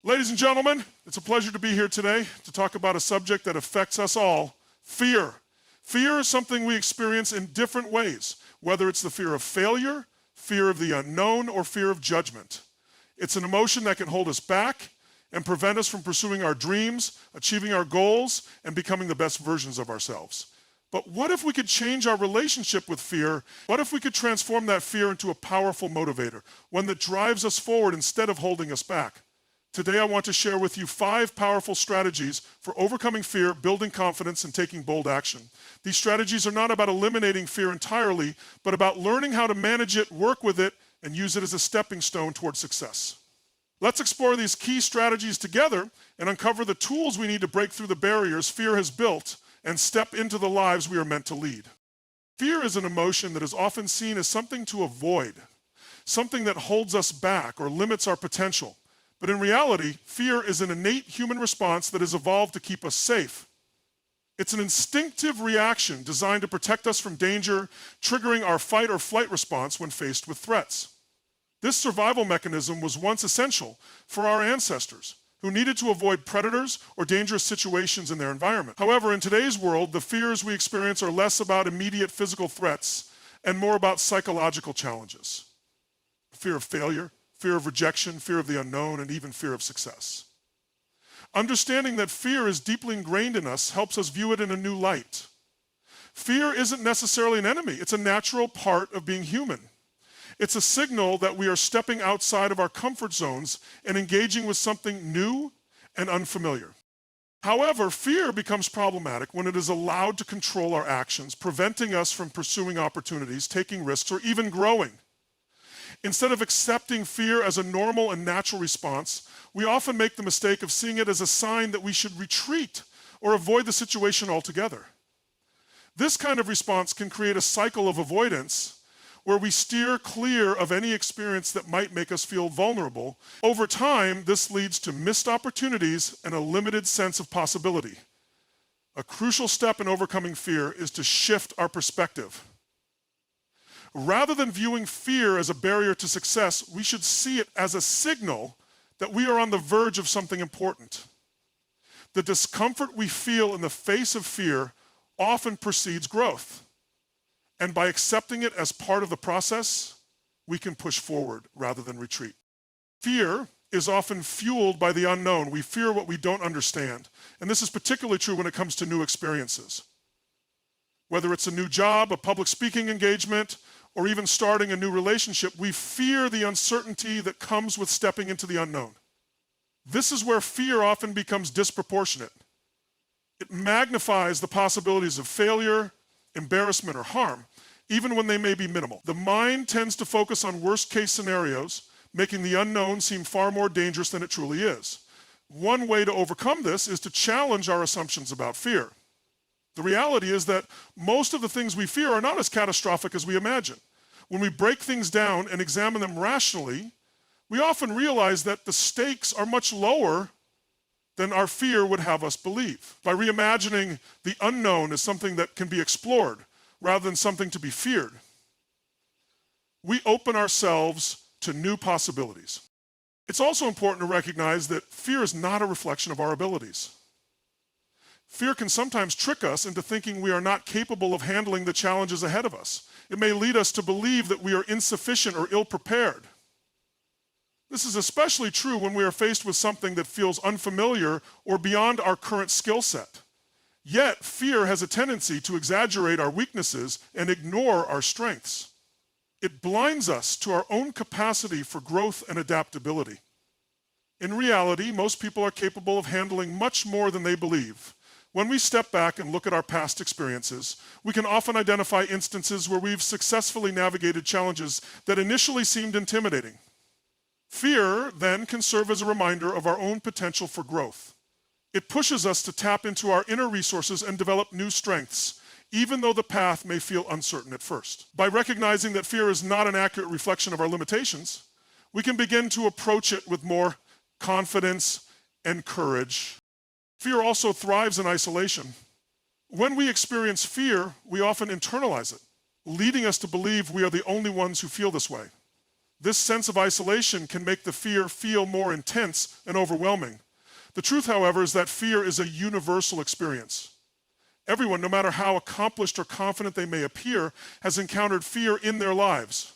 Ladies and gentlemen, it's a pleasure to be here today to talk about a subject that affects us all, fear. Fear is something we experience in different ways, whether it's the fear of failure, fear of the unknown, or fear of judgment. It's an emotion that can hold us back and prevent us from pursuing our dreams, achieving our goals, and becoming the best versions of ourselves. But what if we could change our relationship with fear? What if we could transform that fear into a powerful motivator, one that drives us forward instead of holding us back? Today I want to share with you 5 powerful strategies for overcoming fear, building confidence, and taking bold action. These strategies are not about eliminating fear entirely, but about learning how to manage it, work with it, and use it as a stepping stone towards success. Let's explore these key strategies together and uncover the tools we need to break through the barriers fear has built and step into the lives we are meant to lead. Fear is an emotion that is often seen as something to avoid, something that holds us back or limits our potential. But in reality, fear is an innate human response that has evolved to keep us safe. It's an instinctive reaction designed to protect us from danger, triggering our fight or flight response when faced with threats. This survival mechanism was once essential for our ancestors, who needed to avoid predators or dangerous situations in their environment. However, in today's world, the fears we experience are less about immediate physical threats and more about psychological challenges. Fear of failure, fear of rejection, fear of the unknown, and even fear of success. Understanding that fear is deeply ingrained in us helps us view it in a new light. Fear isn't necessarily an enemy. It's a natural part of being human. It's a signal that we are stepping outside of our comfort zones and engaging with something new and unfamiliar. However, fear becomes problematic when it is allowed to control our actions, preventing us from pursuing opportunities, taking risks, or even growing. Instead of accepting fear as a normal and natural response, we often make the mistake of seeing it as a sign that we should retreat or avoid the situation altogether. This kind of response can create a cycle of avoidance where we steer clear of any experience that might make us feel vulnerable. Over time, this leads to missed opportunities and a limited sense of possibility. A crucial step in overcoming fear is to shift our perspective. Rather than viewing fear as a barrier to success, we should see it as a signal that we are on the verge of something important. The discomfort we feel in the face of fear often precedes growth. And by accepting it as part of the process, we can push forward rather than retreat. Fear is often fueled by the unknown. We fear what we don't understand. And this is particularly true when it comes to new experiences. Whether it's a new job, a public speaking engagement, or even starting a new relationship, we fear the uncertainty that comes with stepping into the unknown. This is where fear often becomes disproportionate. It magnifies the possibilities of failure, embarrassment, or harm, even when they may be minimal. The mind tends to focus on worst-case scenarios, making the unknown seem far more dangerous than it truly is. One way to overcome this is to challenge our assumptions about fear. The reality is that most of the things we fear are not as catastrophic as we imagine. When we break things down and examine them rationally, we often realize that the stakes are much lower than our fear would have us believe. By reimagining the unknown as something that can be explored rather than something to be feared, we open ourselves to new possibilities. It's also important to recognize that fear is not a reflection of our abilities. Fear can sometimes trick us into thinking we are not capable of handling the challenges ahead of us. It may lead us to believe that we are insufficient or ill-prepared. This is especially true when we are faced with something that feels unfamiliar or beyond our current skill set. Yet, fear has a tendency to exaggerate our weaknesses and ignore our strengths. It blinds us to our own capacity for growth and adaptability. In reality, most people are capable of handling much more than they believe. When we step back and look at our past experiences, we can often identify instances where we've successfully navigated challenges that initially seemed intimidating. Fear, then, can serve as a reminder of our own potential for growth. It pushes us to tap into our inner resources and develop new strengths, even though the path may feel uncertain at first. By recognizing that fear is not an accurate reflection of our limitations, we can begin to approach it with more confidence and courage. Fear also thrives in isolation. When we experience fear, we often internalize it, leading us to believe we are the only ones who feel this way. This sense of isolation can make the fear feel more intense and overwhelming. The truth, however, is that fear is a universal experience. Everyone, no matter how accomplished or confident they may appear, has encountered fear in their lives.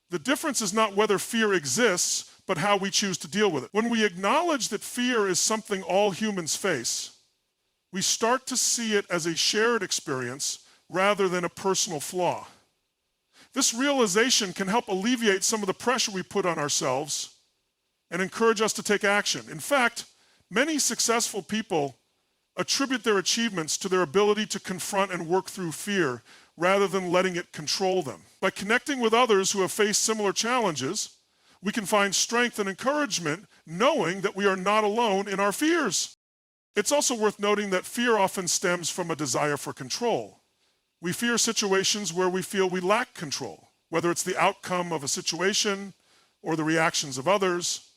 The difference is not whether fear exists, but how we choose to deal with it. When we acknowledge that fear is something all humans face, we start to see it as a shared experience rather than a personal flaw. This realization can help alleviate some of the pressure we put on ourselves and encourage us to take action. In fact, many successful people attribute their achievements to their ability to confront and work through fear rather than letting it control them. By connecting with others who have faced similar challenges, we can find strength and encouragement knowing that we are not alone in our fears. It's also worth noting that fear often stems from a desire for control. We fear situations where we feel we lack control, whether it's the outcome of a situation or the reactions of others.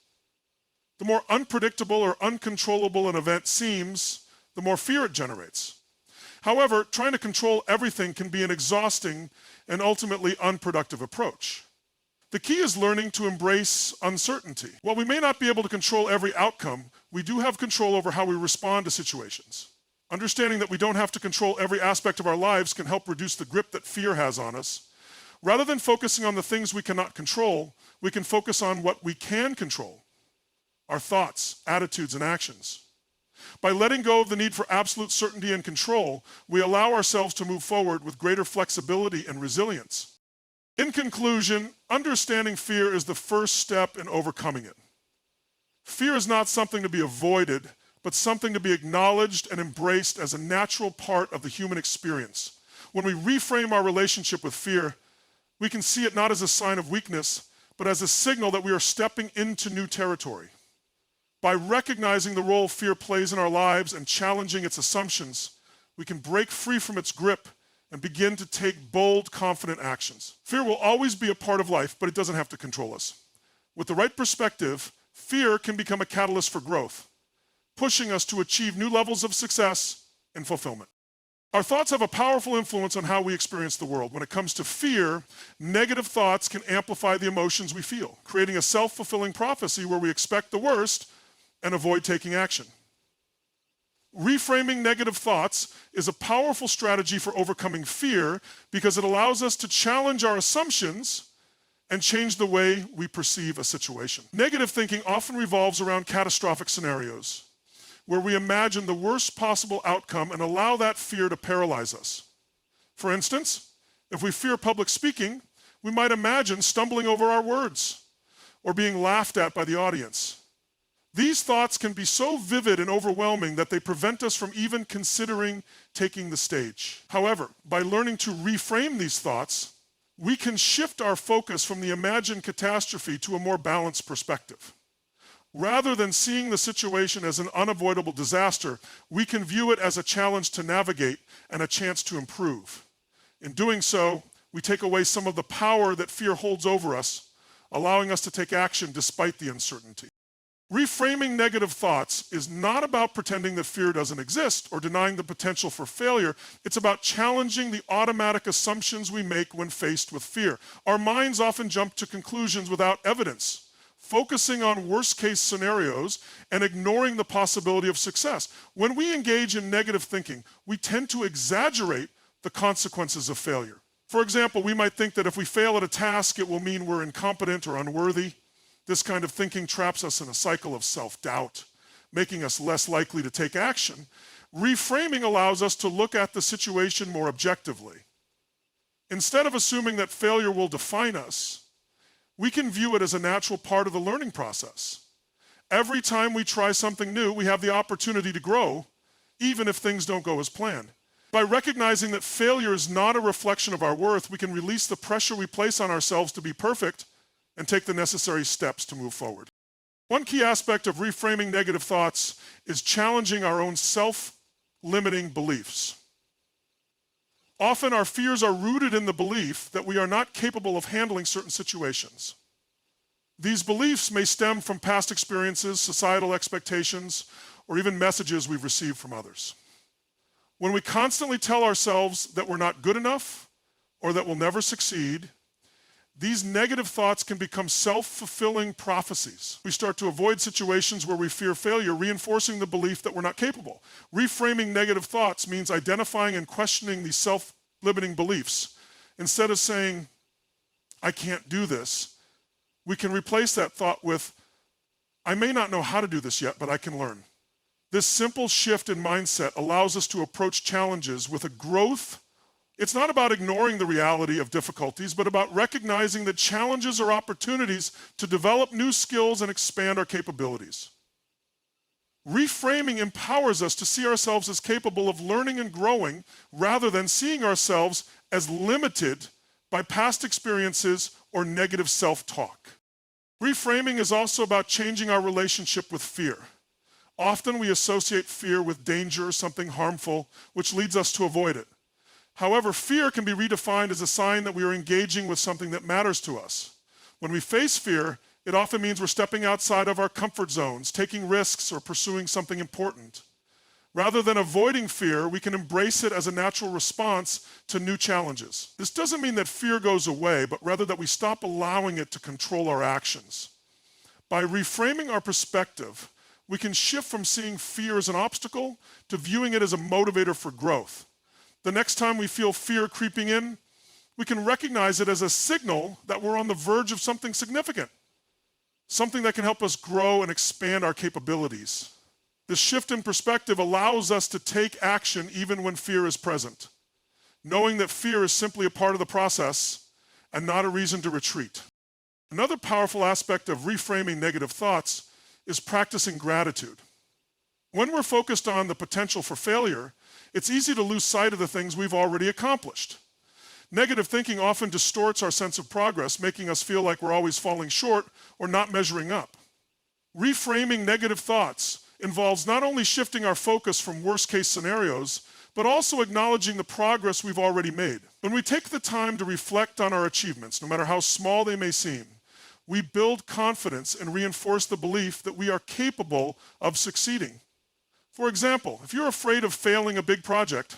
The more unpredictable or uncontrollable an event seems, the more fear it generates. However, trying to control everything can be an exhausting and ultimately unproductive approach. The key is learning to embrace uncertainty. While we may not be able to control every outcome, we do have control over how we respond to situations. Understanding that we don't have to control every aspect of our lives can help reduce the grip that fear has on us. Rather than focusing on the things we cannot control, we can focus on what we can control: our thoughts, attitudes, and actions. By letting go of the need for absolute certainty and control, we allow ourselves to move forward with greater flexibility and resilience. In conclusion, understanding fear is the first step in overcoming it. Fear is not something to be avoided, but something to be acknowledged and embraced as a natural part of the human experience. When we reframe our relationship with fear, we can see it not as a sign of weakness, but as a signal that we are stepping into new territory. By recognizing the role fear plays in our lives and challenging its assumptions, we can break free from its grip and begin to take bold, confident actions. Fear will always be a part of life, but it doesn't have to control us. With the right perspective, fear can become a catalyst for growth, pushing us to achieve new levels of success and fulfillment. Our thoughts have a powerful influence on how we experience the world. When it comes to fear, negative thoughts can amplify the emotions we feel, creating a self-fulfilling prophecy where we expect the worst and avoid taking action. Reframing negative thoughts is a powerful strategy for overcoming fear because it allows us to challenge our assumptions and change the way we perceive a situation. Negative thinking often revolves around catastrophic scenarios, where we imagine the worst possible outcome and allow that fear to paralyze us. For instance, if we fear public speaking, we might imagine stumbling over our words or being laughed at by the audience. These thoughts can be so vivid and overwhelming that they prevent us from even considering taking the stage. However, by learning to reframe these thoughts, we can shift our focus from the imagined catastrophe to a more balanced perspective. Rather than seeing the situation as an unavoidable disaster, we can view it as a challenge to navigate and a chance to improve. In doing so, we take away some of the power that fear holds over us, allowing us to take action despite the uncertainty. Reframing negative thoughts is not about pretending that fear doesn't exist or denying the potential for failure. It's about challenging the automatic assumptions we make when faced with fear. Our minds often jump to conclusions without evidence, focusing on worst-case scenarios and ignoring the possibility of success. When we engage in negative thinking, we tend to exaggerate the consequences of failure. For example, we might think that if we fail at a task, it will mean we're incompetent or unworthy. This kind of thinking traps us in a cycle of self-doubt, making us less likely to take action. Reframing allows us to look at the situation more objectively. Instead of assuming that failure will define us, we can view it as a natural part of the learning process. Every time we try something new, we have the opportunity to grow, even if things don't go as planned. By recognizing that failure is not a reflection of our worth, we can release the pressure we place on ourselves to be perfect and take the necessary steps to move forward. One key aspect of reframing negative thoughts is challenging our own self-limiting beliefs. Often our fears are rooted in the belief that we are not capable of handling certain situations. These beliefs may stem from past experiences, societal expectations, or even messages we've received from others. When we constantly tell ourselves that we're not good enough or that we'll never succeed, These negative thoughts can become self-fulfilling prophecies. We start to avoid situations where we fear failure, reinforcing the belief that we're not capable. Reframing negative thoughts means identifying and questioning these self-limiting beliefs. Instead of saying, I can't do this, we can replace that thought with, I may not know how to do this yet, but I can learn. This simple shift in mindset allows us to approach challenges with a growth. It's not about ignoring the reality of difficulties, but about recognizing that challenges are opportunities to develop new skills and expand our capabilities. Reframing empowers us to see ourselves as capable of learning and growing rather than seeing ourselves as limited by past experiences or negative self-talk. Reframing is also about changing our relationship with fear. Often we associate fear with danger or something harmful, which leads us to avoid it. However, fear can be redefined as a sign that we are engaging with something that matters to us. When we face fear, it often means we're stepping outside of our comfort zones, taking risks, or pursuing something important. Rather than avoiding fear, we can embrace it as a natural response to new challenges. This doesn't mean that fear goes away, but rather that we stop allowing it to control our actions. By reframing our perspective, we can shift from seeing fear as an obstacle to viewing it as a motivator for growth. The next time we feel fear creeping in, we can recognize it as a signal that we're on the verge of something significant, something that can help us grow and expand our capabilities. This shift in perspective allows us to take action even when fear is present, knowing that fear is simply a part of the process and not a reason to retreat. Another powerful aspect of reframing negative thoughts is practicing gratitude. When we're focused on the potential for failure, it's easy to lose sight of the things we've already accomplished. Negative thinking often distorts our sense of progress, making us feel like we're always falling short or not measuring up. Reframing negative thoughts involves not only shifting our focus from worst-case scenarios, but also acknowledging the progress we've already made. When we take the time to reflect on our achievements, no matter how small they may seem, we build confidence and reinforce the belief that we are capable of succeeding. For example, if you're afraid of failing a big project,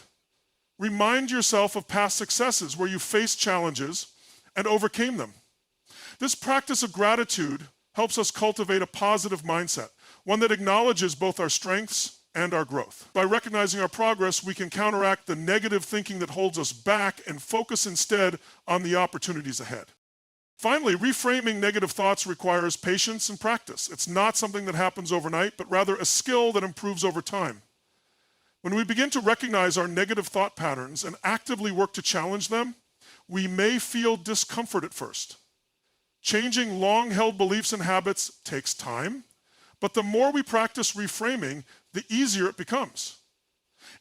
remind yourself of past successes where you faced challenges and overcame them. This practice of gratitude helps us cultivate a positive mindset, one that acknowledges both our strengths and our growth. By recognizing our progress, we can counteract the negative thinking that holds us back and focus instead on the opportunities ahead. Finally, reframing negative thoughts requires patience and practice. It's not something that happens overnight, but rather a skill that improves over time. When we begin to recognize our negative thought patterns and actively work to challenge them, we may feel discomfort at first. Changing long-held beliefs and habits takes time, but the more we practice reframing, the easier it becomes.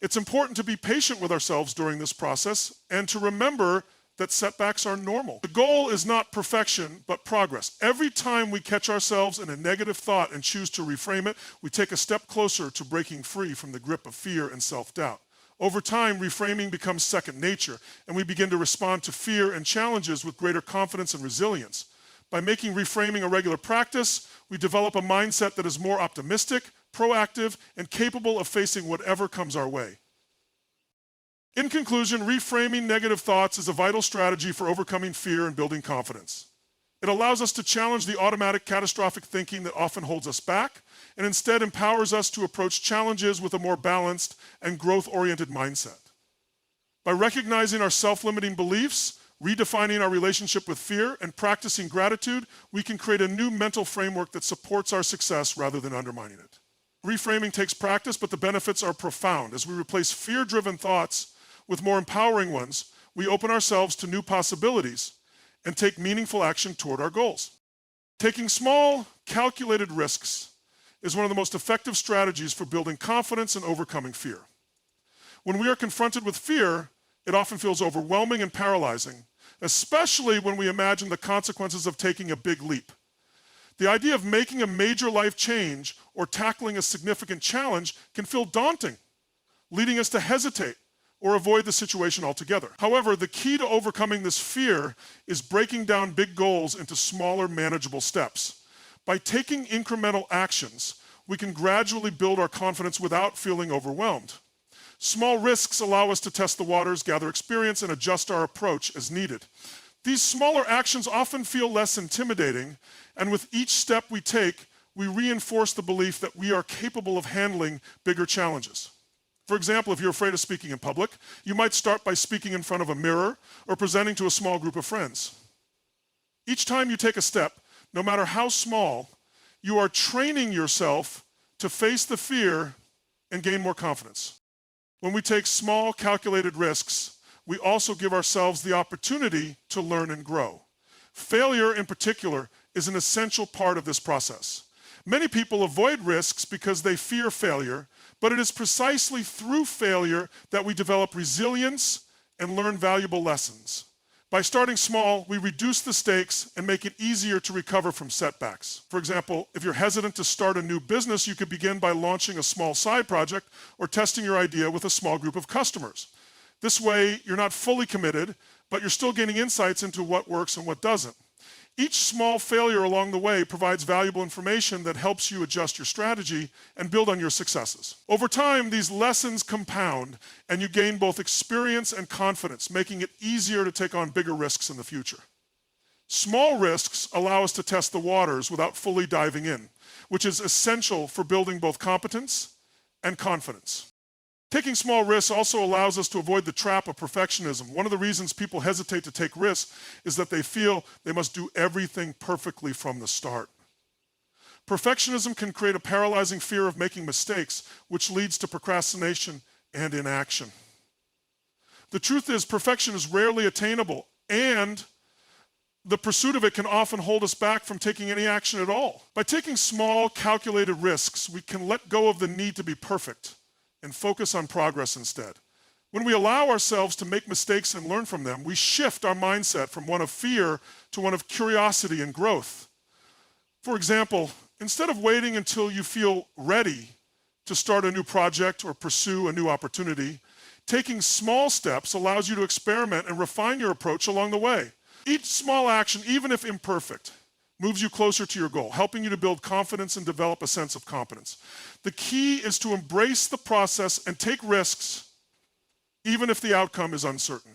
It's important to be patient with ourselves during this process and to remember that setbacks are normal. The goal is not perfection, but progress. Every time we catch ourselves in a negative thought and choose to reframe it, we take a step closer to breaking free from the grip of fear and self-doubt. Over time, reframing becomes second nature, and we begin to respond to fear and challenges with greater confidence and resilience. By making reframing a regular practice, we develop a mindset that is more optimistic, proactive, and capable of facing whatever comes our way. In conclusion, reframing negative thoughts is a vital strategy for overcoming fear and building confidence. It allows us to challenge the automatic catastrophic thinking that often holds us back, and instead empowers us to approach challenges with a more balanced and growth-oriented mindset. By recognizing our self-limiting beliefs, redefining our relationship with fear, and practicing gratitude, we can create a new mental framework that supports our success rather than undermining it. Reframing takes practice, but the benefits are profound. As we replace fear-driven thoughts with more empowering ones, we open ourselves to new possibilities and take meaningful action toward our goals. Taking small, calculated risks is one of the most effective strategies for building confidence and overcoming fear. When we are confronted with fear, it often feels overwhelming and paralyzing, especially when we imagine the consequences of taking a big leap. The idea of making a major life change or tackling a significant challenge can feel daunting, leading us to hesitate or avoid the situation altogether. However, the key to overcoming this fear is breaking down big goals into smaller, manageable steps. By taking incremental actions, we can gradually build our confidence without feeling overwhelmed. Small risks allow us to test the waters, gather experience, and adjust our approach as needed. These smaller actions often feel less intimidating, and with each step we take, we reinforce the belief that we are capable of handling bigger challenges. For example, if you're afraid of speaking in public, you might start by speaking in front of a mirror or presenting to a small group of friends. Each time you take a step, no matter how small, you are training yourself to face the fear and gain more confidence. When we take small, calculated risks, we also give ourselves the opportunity to learn and grow. Failure, in particular, is an essential part of this process. Many people avoid risks because they fear failure, but it is precisely through failure that we develop resilience and learn valuable lessons. By starting small, we reduce the stakes and make it easier to recover from setbacks. For example, if you're hesitant to start a new business, you could begin by launching a small side project or testing your idea with a small group of customers. This way, you're not fully committed, but you're still gaining insights into what works and what doesn't. Each small failure along the way provides valuable information that helps you adjust your strategy and build on your successes. Over time, these lessons compound, and you gain both experience and confidence, making it easier to take on bigger risks in the future. Small risks allow us to test the waters without fully diving in, which is essential for building both competence and confidence. Taking small risks also allows us to avoid the trap of perfectionism. One of the reasons people hesitate to take risks is that they feel they must do everything perfectly from the start. Perfectionism can create a paralyzing fear of making mistakes, which leads to procrastination and inaction. The truth is, perfection is rarely attainable, and the pursuit of it can often hold us back from taking any action at all. By taking small, calculated risks, we can let go of the need to be perfect and focus on progress instead. When we allow ourselves to make mistakes and learn from them, we shift our mindset from one of fear to one of curiosity and growth. For example, instead of waiting until you feel ready to start a new project or pursue a new opportunity, taking small steps allows you to experiment and refine your approach along the way. Each small action, even if imperfect, moves you closer to your goal, helping you to build confidence and develop a sense of competence. The key is to embrace the process and take risks, even if the outcome is uncertain.